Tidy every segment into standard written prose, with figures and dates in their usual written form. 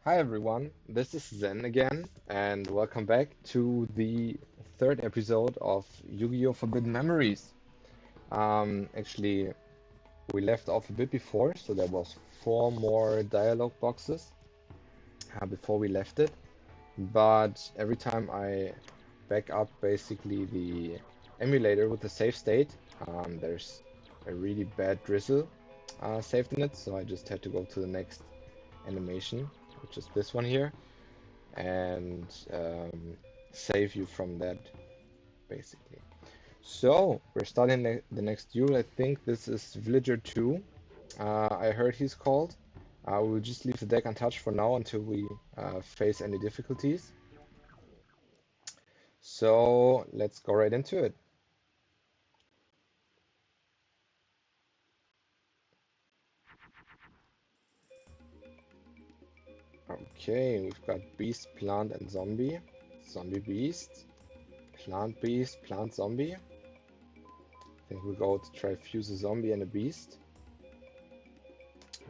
Hi everyone, this is Zen again, and welcome back to the third episode of Yu-Gi-Oh! Forbidden Memories. Actually, we left off a bit before, so there was four more dialogue boxes before we left it. But every time I back up basically the emulator with the save state, there's a really bad drizzle saved in it, so I just had to go to the next animation, which is this one here, and save you from that basically. So we're starting the next duel. I think this is Villager 2. I heard he's called. We'll just leave the deck untouched for now until we face any difficulties. So let's go right into it. Okay, we've got Beast, Plant, and Zombie. Zombie Beast, Plant Beast, Plant Zombie. I think we'll go to try fuse a zombie and a beast.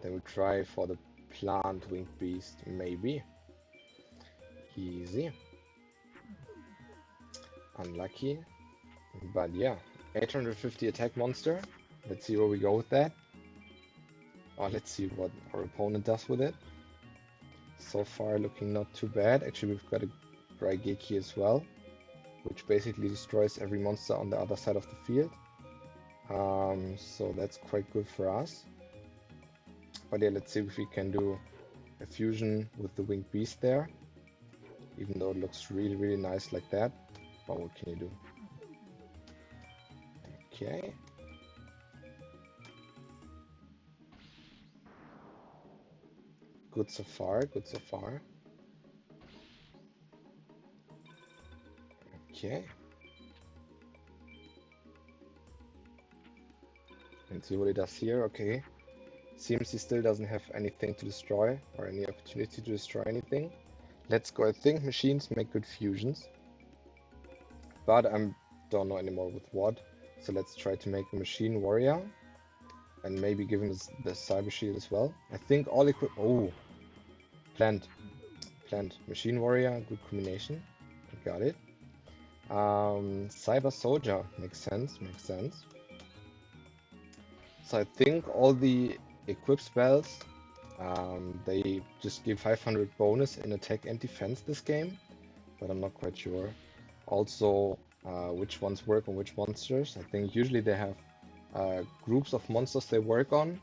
Then we'll try for the plant winged beast, maybe. Easy. Unlucky. But yeah, 850 attack monster. Let's see where we go with that. Or let's see what our opponent does with it. So far looking not too bad. Actually, we've got a Raigeki as well, which basically destroys every monster on the other side of the field. So that's quite good for us. But yeah, let's see if we can do a fusion with the winged beast there. Even though it looks really, really nice like that. But what can you do? Okay. Good so far, good so far. Okay. And see what he does here. Okay. Seems he still doesn't have anything to destroy or any opportunity to destroy anything. Let's go. I think machines make good fusions. But I don't know anymore with what. So let's try to make a machine warrior. And maybe give him the cyber shield as well. I think all equip. Oh! Plant. Plant. Machine warrior. Good combination. I got it. Cyber soldier. Makes sense. Makes sense. So I think all the equip spells, they just give 500 bonus in attack and defense this game, but I'm not quite sure. Also, which ones work on which monsters. I think usually they have groups of monsters they work on,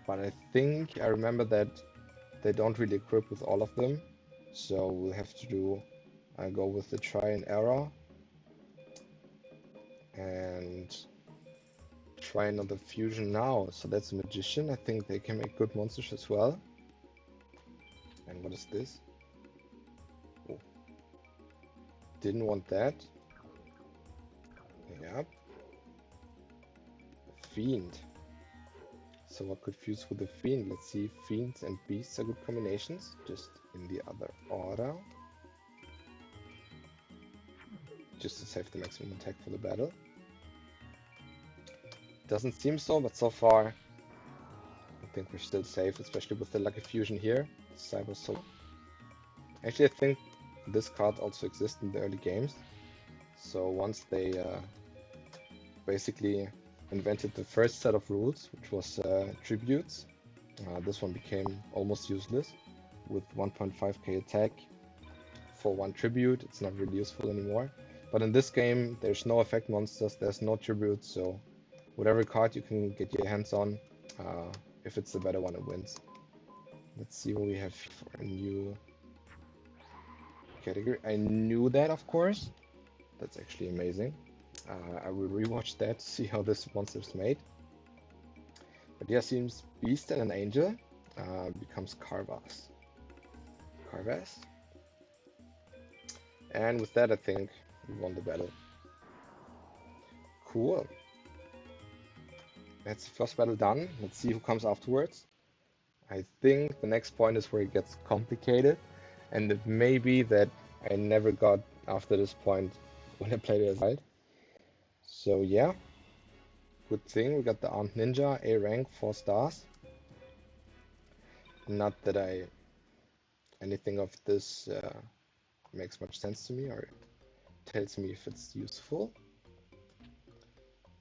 but I think I remember that they don't really equip with all of them, so we'll have to do go with the try and error and try another fusion now. So that's a magician. I think they can make good monsters as well. And what is this? Oh, didn't want that. Yep. Fiend. So what could fuse with the Fiend? Let's see. Fiends and Beasts are good combinations. Just in the other order. Just to save the maximum attack for the battle. Doesn't seem so, but so far I think we're still safe, especially with the Lucky Fusion here. Cyber Soul. Actually, I think this card also exists in the early games. So once they basically invented the first set of rules, which was tributes, this one became almost useless. With 1.5k attack for one tribute, it's not really useful anymore. But in this game, there's no effect monsters, there's no tributes, so whatever card you can get your hands on, if it's the better one, it wins. Let's see what we have for a new category. I knew that, of course. That's actually amazing. I will rewatch that to see how this monster is made. But yeah, seems Beast and an Angel becomes Carvas. Carvas. And with that, I think we won the battle. Cool. That's the first battle done. Let's see who comes afterwards. I think the next point is where it gets complicated. And it may be that I never got after this point when I played it as a child. So yeah, good thing we got the Armed Ninja, A rank, 4 stars. Not that I anything of this makes much sense to me or tells me if it's useful.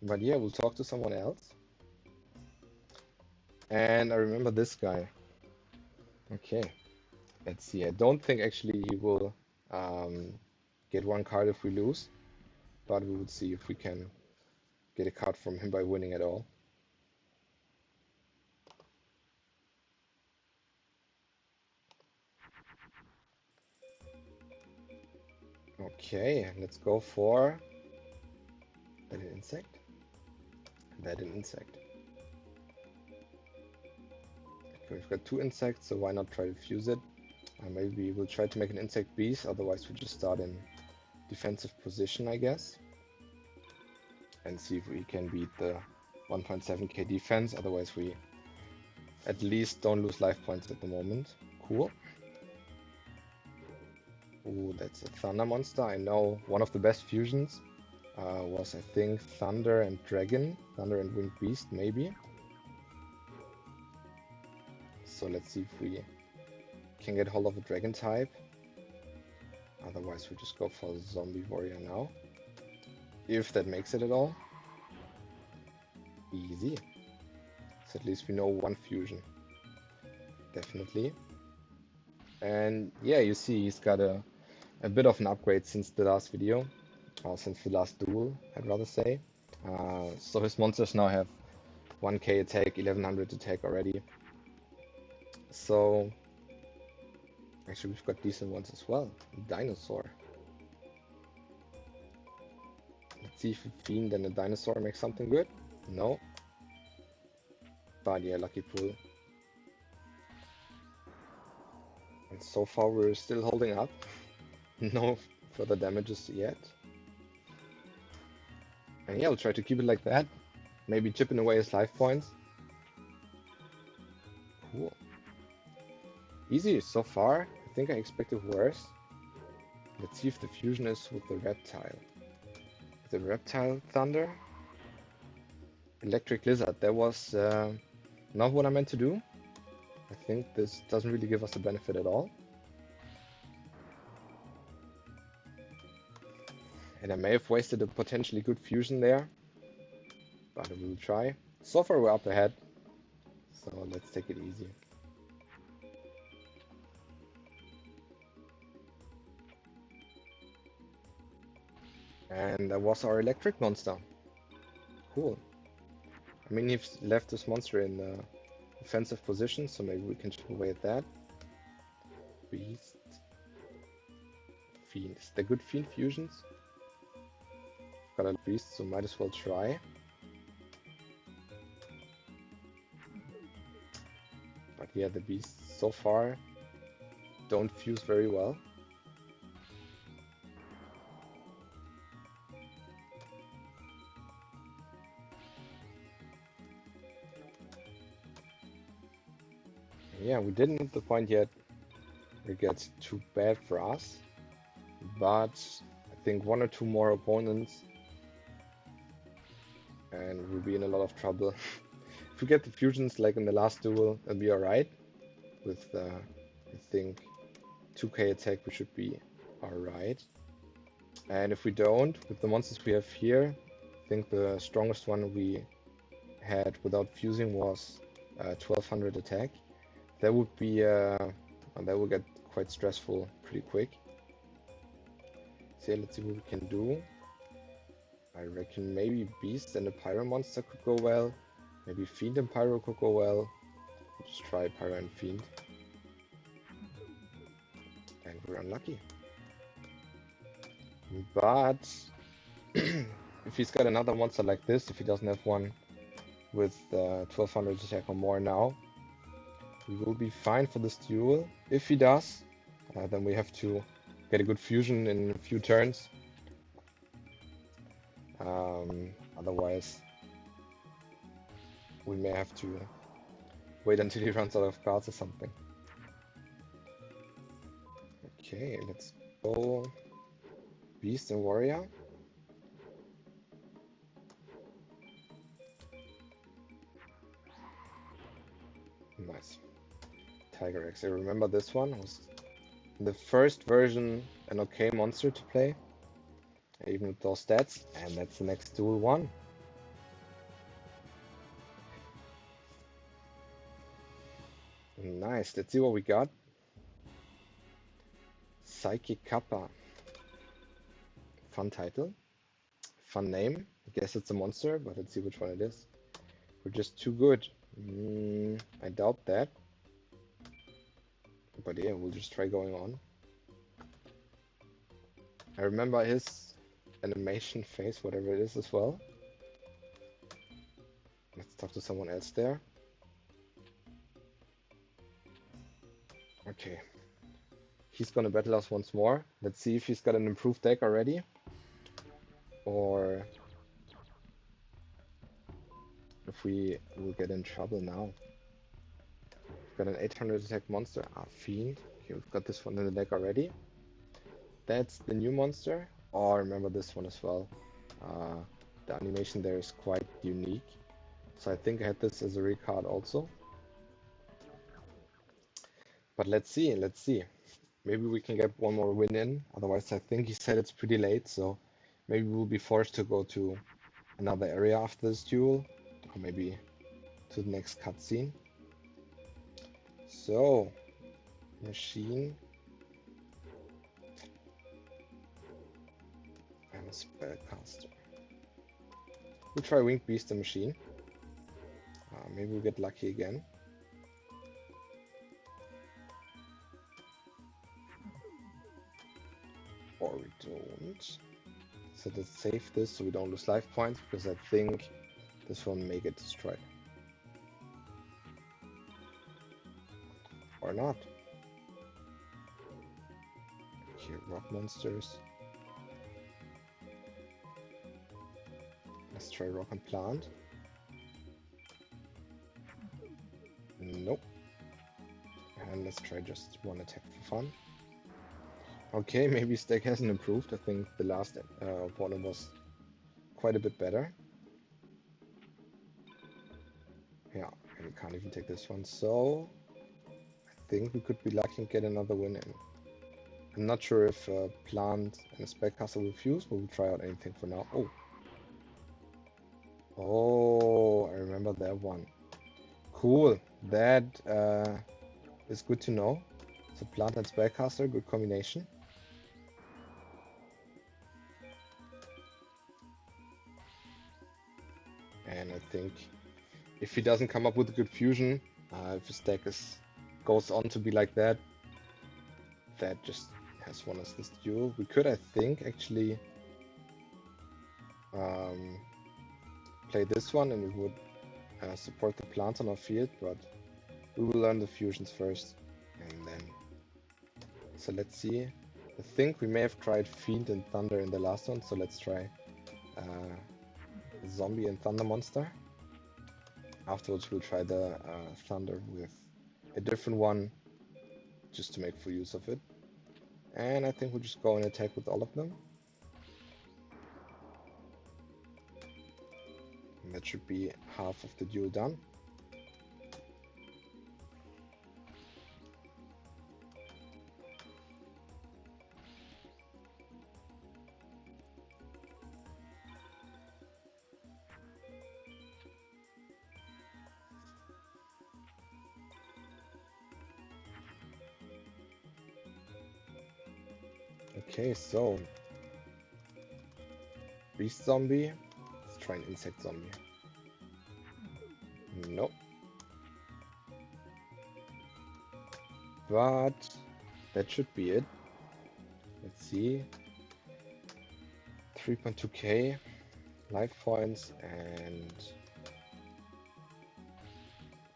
But yeah, we'll talk to someone else. And I remember this guy. Okay, let's see. I don't think actually he will get one card if we lose, but we will see if we can get a card from him by winning at all. Okay, let's go for that an insect. That an insect. Okay, we've got 2 insects, so why not try to fuse it? Maybe we'll try to make an insect beast, otherwise we just start in defensive position, I guess. And see if we can beat the 1.7k defense, otherwise we at least don't lose life points at the moment. Cool. Ooh, that's a thunder monster. I know one of the best fusions was, I think, thunder and dragon. Thunder and winged beast, maybe. So let's see if we can get hold of a dragon type. Otherwise we just go for zombie warrior now. If that makes it at all. Easy. So at least we know one fusion. Definitely. And yeah, you see he's got a bit of an upgrade since the last video. Or since the last duel, I'd rather say. So his monsters now have 1k attack, 1100 attack already. So actually we've got decent ones as well. Dinosaur. Let's see if a fiend and a dinosaur makes something good. No. But yeah, lucky pull. And so far we're still holding up. No further damages yet. And yeah, we'll try to keep it like that. Maybe chipping away his life points. Cool. Easy so far. I think I expected worse. Let's see if the fusion is with the reptile. The reptile thunder. Electric lizard. That was not what I meant to do. I think this doesn't really give us a benefit at all. And I may have wasted a potentially good fusion there. But we will try. So far we're up ahead. So let's take it easy. And that was our electric monster. Cool. I mean, he's left this monster in the offensive position, so maybe we can chip away at that. Beast. Fiend. Is there good fiend fusions? Got a beast, so might as well try. But yeah, the beasts so far don't fuse very well. Yeah, we didn't hit the point yet where it gets too bad for us, but I think 1 or 2 more opponents and we'll be in a lot of trouble. If we get the fusions like in the last duel, it'll be alright. With, I think, 2k attack, we should be alright. And if we don't, with the monsters we have here, I think the strongest one we had without fusing was 1200 attack. That would be, that would get quite stressful pretty quick. So yeah, let's see what we can do. I reckon maybe Beast and a Pyro monster could go well. Maybe Fiend and Pyro could go well. Just try Pyro and Fiend. And we're unlucky. But if he's got another monster like this, if he doesn't have one with 1200 attack or more now, we will be fine for this duel. If he does, then we have to get a good fusion in a few turns. Otherwise, we may have to wait until he runs out of cards or something. Okay, let's go Beast and Warrior. Nice. Tiger X. I remember this one. I was the first version an okay monster to play, even with those stats, and that's the next duel one. Nice, let's see what we got. Psychic Kappa. Fun title. Fun name. I guess it's a monster, but let's see which one it is. We're just too good. I doubt that. But yeah, we'll just try going on. I remember his animation face, whatever it is as well. Let's talk to someone else there. Okay. He's gonna battle us once more. Let's see if he's got an improved deck already. Or if we will get in trouble now. We've got an 800 attack monster. Ah, Fiend. Okay, we've got this one in the deck already. That's the new monster. Oh, I remember this one as well. The animation there is quite unique. So I think I had this as a recard also. But let's see, let's see. Maybe we can get one more win in. Otherwise, I think he said it's pretty late, so maybe we'll be forced to go to another area after this duel, or maybe to the next cutscene. So, machine and a spellcaster. We'll try Winged Beast and machine. Maybe we'll get lucky again. Or we don't. So let's save this so we don't lose life points, because I think this one may get destroyed. Or not. Okay, rock monsters. Let's try rock and plant. Nope. And let's try just one attack for fun. Okay, maybe his deck hasn't improved. I think the last opponent was quite a bit better. Yeah, and we can't even take this one, so I think we could be lucky and get another win in. I'm not sure if plant and a spellcaster will fuse, but we'll try out anything for now. Oh. Oh, I remember that one. Cool. That is good to know. So plant and spellcaster, good combination. And I think if he doesn't come up with a good fusion, if his deck goes on to be like that, that just has won us this duel. We could, I think, actually play this one and it would support the plants on our field, but we will learn the fusions first and then. So let's see. I think we may have tried Fiend and Thunder in the last one, so let's try Zombie and Thunder monster. Afterwards we'll try the Thunder with a different one just to make full use of it. And I think we'll just go and attack with all of them. And that should be half of the duel done. Okay, so Beast Zombie. Let's try an Insect Zombie. Nope. But that should be it. Let's see. 3.2k life points, and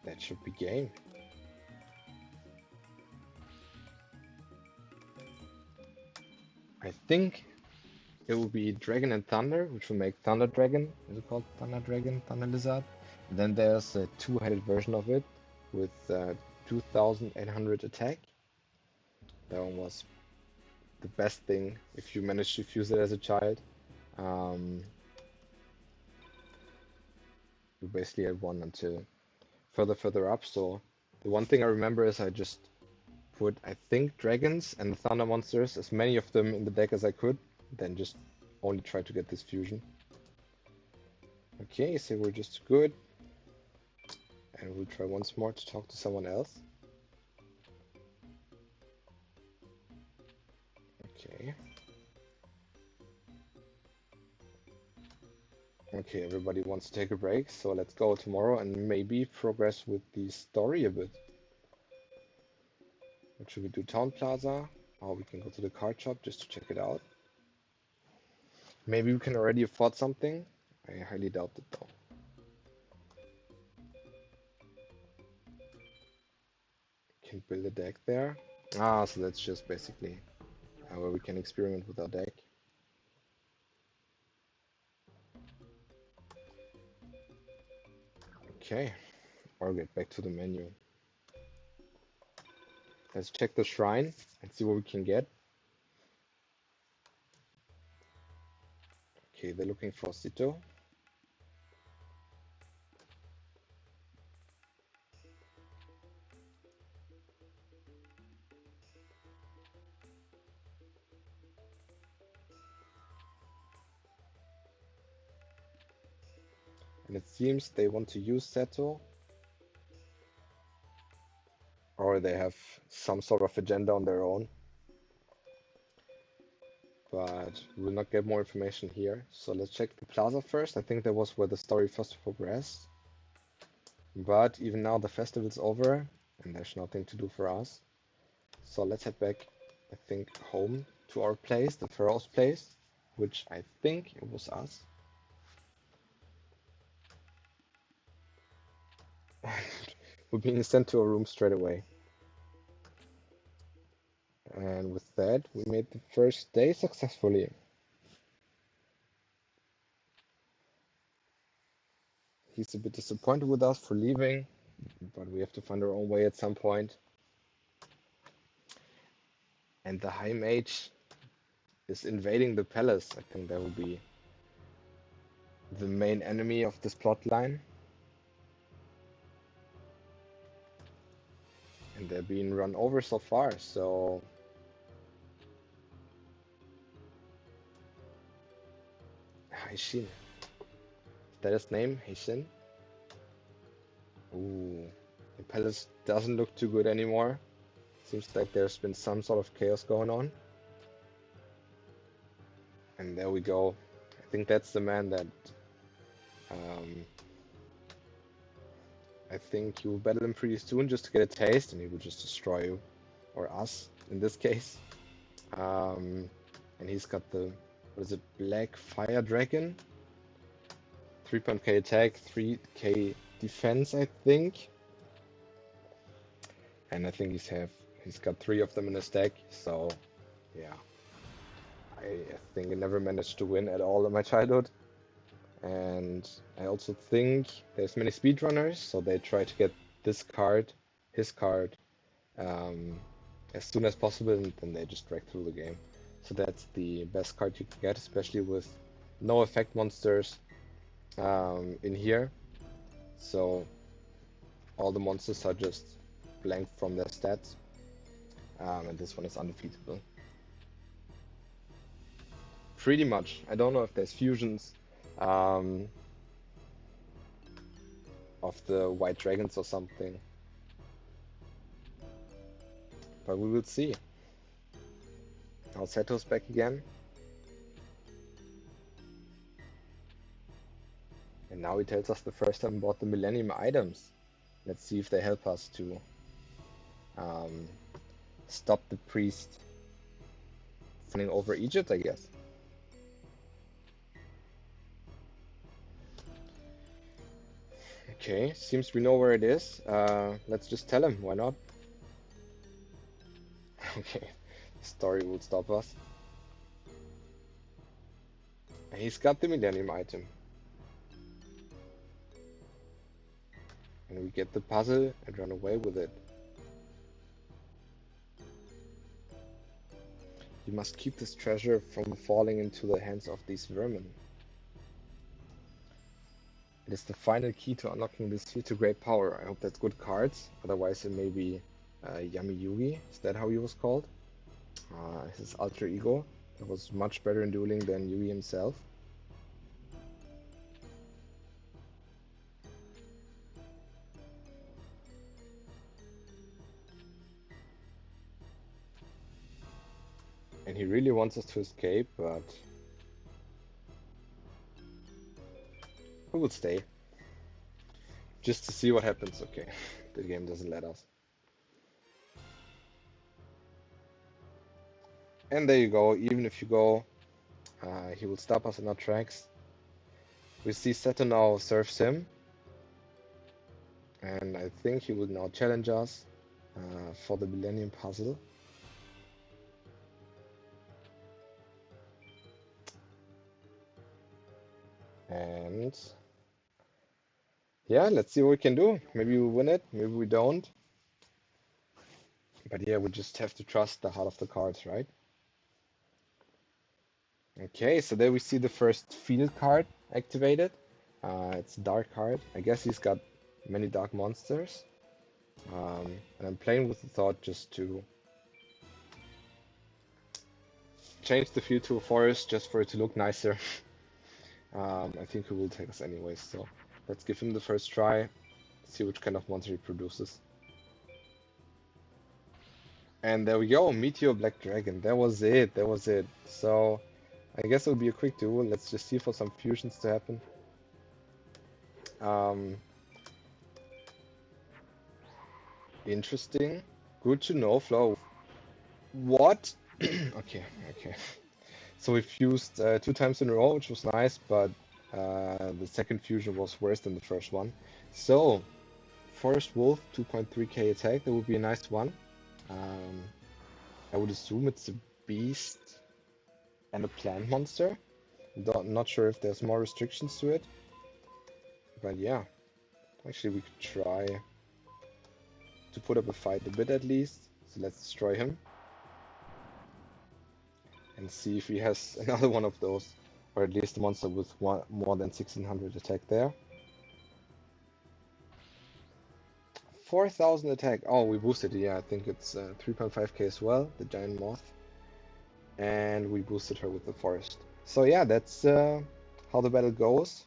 that should be game. I think it will be Dragon and Thunder, which will make Thunder Dragon. Is it called Thunder Dragon, Thunder Lizard? And then there's a two-headed version of it with 2800 attack. That one was the best thing if you managed to fuse it as a child. You basically had one until further up. So the one thing I remember is I just put, I think, dragons and the thunder monsters, as many of them in the deck as I could, then just only try to get this fusion. Okay, so we're just good. And we'll try once more to talk to someone else. Okay. Okay, everybody wants to take a break, so let's go tomorrow and maybe progress with the story a bit. What should we do? Town Plaza? Or we can go to the card shop just to check it out. Maybe we can already afford something. I highly doubt it though. Can build a deck there. Ah, so that's just basically where we can experiment with our deck. Okay, or get back to the menu. Let's check the shrine and see what we can get. Okay, they're looking for Sito. And it seems they want to use Seto, or they have some sort of agenda on their own. But we'll not get more information here. So let's check the plaza first. I think that was where the story first progressed. But even now the festival's over and there's nothing to do for us. So let's head back, I think, home to our place, the Pharaoh's place, which I think it was us. We're being sent to a room straight away. And with that, we made the first day successfully. He's a bit disappointed with us for leaving, but we have to find our own way at some point. And the High Mage is invading the palace. I think that will be the main enemy of this plot line. And they're being run over so far, so... Heishin. Is that his name? Heishin? Ooh. The palace doesn't look too good anymore. Seems like there's been some sort of chaos going on. And there we go. I think that's the man that... I think you will battle him pretty soon just to get a taste, and he will just destroy you. Or us, in this case. And he's got the... What is it? Black Fire Dragon? 3.k attack, 3k defense, I think. And I think he's got 3 of them in his deck, so yeah. I think I never managed to win at all in my childhood. And I also think there's many speedrunners, so they try to get this card, his card, as soon as possible, and then they just drag through the game. So that's the best card you can get, especially with no effect monsters in here. So all the monsters are just blanked from their stats, and this one is undefeatable. Pretty much. I don't know if there's fusions of the white dragons or something, but we will see. Now Seto's back again. And now he tells us the first time about the Millennium items. Let's see if they help us to stop the priest running over Egypt, I guess. Okay, seems we know where it is. Let's just tell him, why not? Okay, story will stop us. He's got the Millennium item. And we get the puzzle and run away with it. You must keep this treasure from falling into the hands of these vermin. It is the final key to unlocking this seal to great power. I hope that's good cards, otherwise it may be Yami Yugi. Is that how he was called? His alter ego. That was much better in dueling than Yugi himself. And he really wants us to escape, but we will stay. Just to see what happens. Okay, the game doesn't let us. And there you go. Even if you go, he will stop us in our tracks. We see Seto now serves him. And I think he will now challenge us for the Millennium Puzzle. And yeah, let's see what we can do. Maybe we win it, maybe we don't. But yeah, we just have to trust the heart of the cards, right? Okay, so there we see the first field card activated. It's a dark card. I guess he's got many dark monsters. And I'm playing with the thought just to change the field to a forest just for it to look nicer. I think he will take us anyways, so let's give him the first try, see which kind of monster he produces. And there we go, Meteor Black Dragon. That was it, that was it. So I guess it'll be a quick duel. Let's just see for some fusions to happen. Interesting. Good to know, Flow. What? Okay, okay. So we fused 2 times in a row, which was nice, but the second fusion was worse than the first one. So, Forest Wolf, 2.3k attack, that would be a nice one. I would assume it's a beast and a plant monster. Not sure if there's more restrictions to it. But yeah, actually we could try to put up a fight a bit at least. So let's destroy him. And see if he has another one of those. Or at least a monster with more than 1600 attack there. 4000 attack. Oh, we boosted it. Yeah, I think it's 3.5k as well, the giant moth. And we boosted her with the forest. So yeah, that's how the battle goes.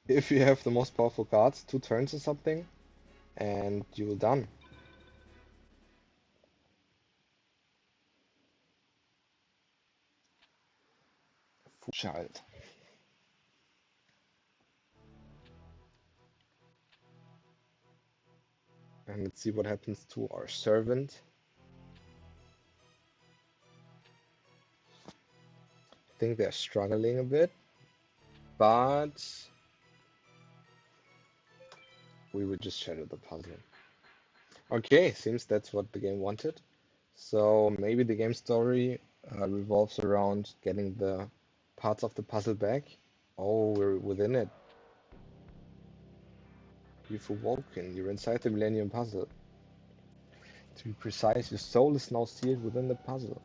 If you have the most powerful cards, 2 turns or something, and you're done. Child. And let's see what happens to our servant. I think they're struggling a bit, but we would just shatter the puzzle. Okay, seems that's what the game wanted. So maybe the game story revolves around getting the parts of the puzzle back. Oh, we're within it. You've awoken. You're inside the Millennium Puzzle. To be precise, your soul is now sealed within the puzzle.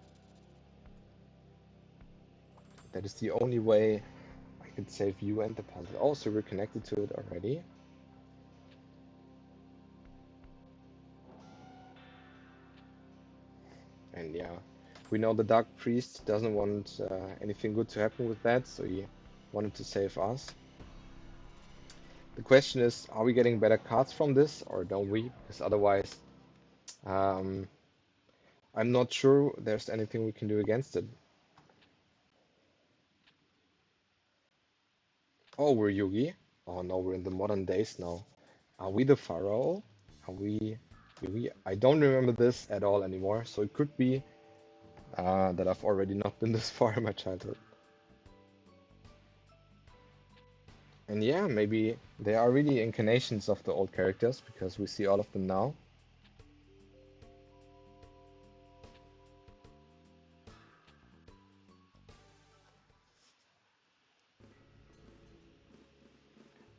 That is the only way I can save you and the puzzle. Oh, so we're connected to it already. And yeah, we know the Dark Priest doesn't want anything good to happen with that, so he wanted to save us. The question is, are we getting better cards from this or don't we? Because otherwise, I'm not sure there's anything we can do against it. Oh, we're Yugi. Oh no, we're in the modern days now. Are we the Pharaoh? Are we Yugi? I don't remember this at all anymore, so it could be that I've already not been this far in my childhood. And yeah, maybe they are really incarnations of the old characters because we see all of them now.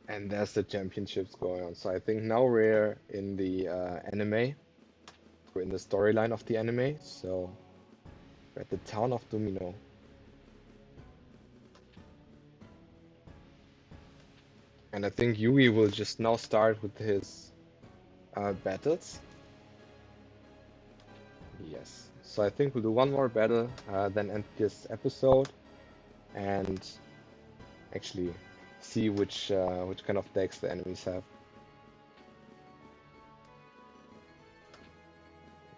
And there's the championships going on. So I think now we're in the anime. We're in the storyline of the anime. So we're at the town of Domino. And I think Yugi will just now start with his battles. Yes. So I think we'll do one more battle, then end this episode, and actually see which kind of decks the enemies have.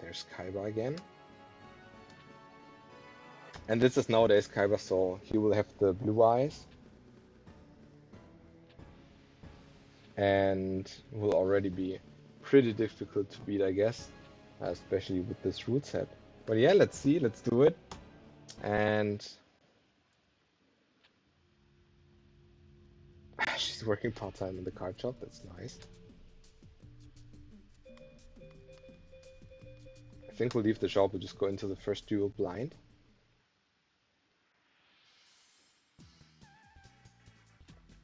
There's Kaiba again. And this is nowadays Kaiba, so he will have the blue eyes. And will already be pretty difficult to beat, I guess, especially with this root set. But yeah, let's see, let's do it. And she's working part-time in the card shop, that's nice. I think we'll leave the shop, we'll just go into the first duel blind.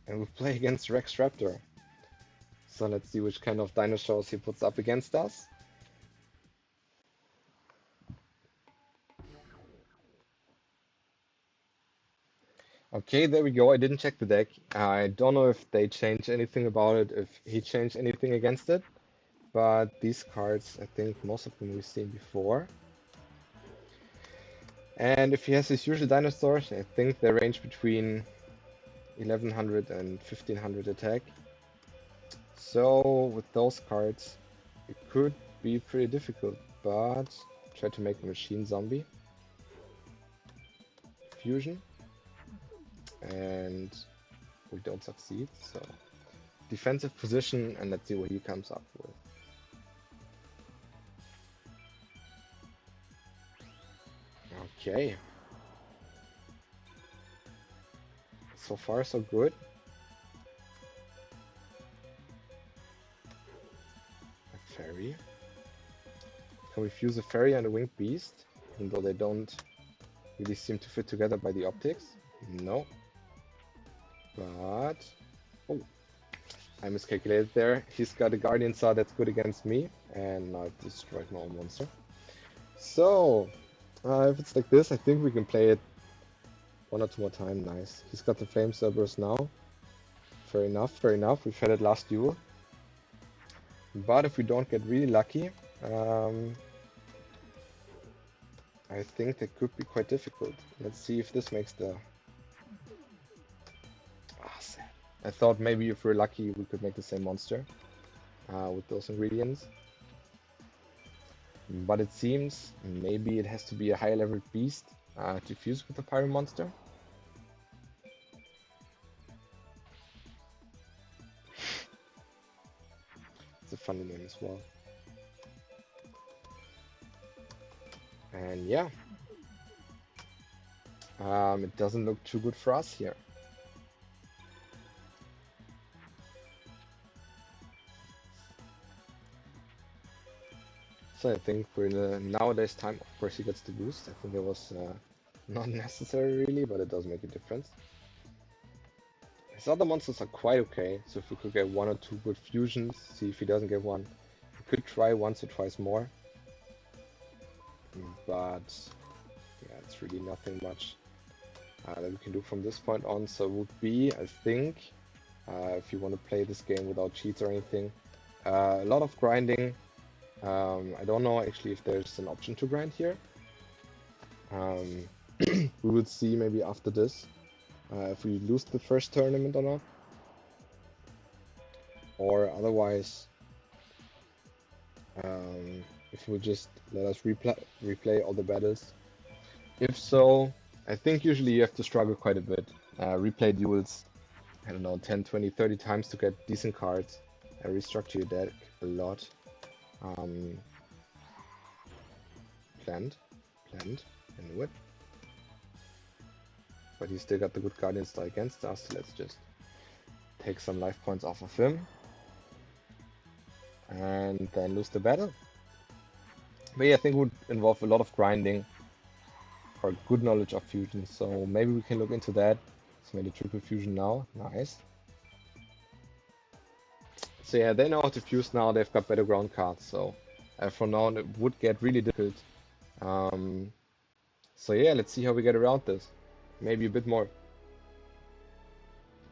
And we'll play against Rex Raptor. So let's see which kind of dinosaurs he puts up against us. Okay, there we go. I didn't check the deck. I don't know if they changed anything about it, if he changed anything against it. But these cards, I think most of them we've seen before. And if he has his usual dinosaurs, I think they range between 1100 and 1500 attack. So with those cards, it could be pretty difficult, but try to make a machine zombie. Fusion. And we don't succeed, so defensive position, and let's see what he comes up with. Okay. So far, so good. A fairy. Can we fuse a fairy and a winged beast? Even though they don't really seem to fit together by the optics. No. But... oh. I miscalculated there. He's got a Guardian Star that's good against me. And now I've destroyed my own monster. So... if it's like this, I think we can play it one or two more times. Nice. He's got the Flame Cerberus now. Fair enough, fair enough. We've had it last duel. But if we don't get really lucky, I think that could be quite difficult. Let's see if this makes the... ah, sad. I thought maybe if we're lucky we could make the same monster with those ingredients. But it seems maybe it has to be a higher level beast to fuse with the Pyro monster. It's a funny name as well. And yeah, it doesn't look too good for us here. So I think for the nowadays time, of course he gets the boost. I think it was not necessary really, but it does make a difference. His other monsters are quite okay, so if we could get one or two good fusions, see if he doesn't get one. We could try once or twice more. But yeah, it's really nothing much that we can do from this point on. So it would be, I think, if you want to play this game without cheats or anything, a lot of grinding. I don't know actually if there's an option to grind here. We would see maybe after this if we lose the first tournament or not. Or otherwise, if we just let us replay all the battles. If so, I think usually you have to struggle quite a bit. Replay duels, I don't know, 10, 20, 30 times to get decent cards. And restructure your deck a lot. Planned, I knew it. But he's still got the good Guardian Star against us, so let's just take some life points off of him. And then lose the battle. But yeah, I think it would involve a lot of grinding for good knowledge of fusion, so maybe we can look into that. Let's make a triple fusion now, nice. So yeah, they know how to fuse now, they've got battleground cards, so for now it would get really difficult. So yeah, let's see how we get around this. Maybe a bit more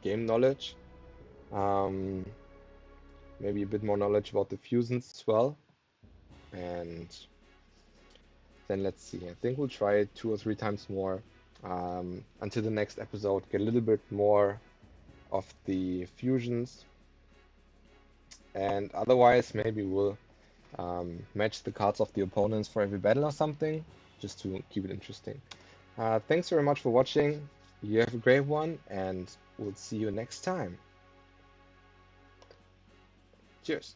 game knowledge. Maybe a bit more knowledge about the fusions as well. And then let's see. I think we'll try it 2 or 3 times more until the next episode, get a little bit more of the fusions, and otherwise maybe we'll match the cards of the opponents for every battle or something, just to keep it interesting. Thanks very much for watching. You have a great one, and we'll see you next time. Cheers.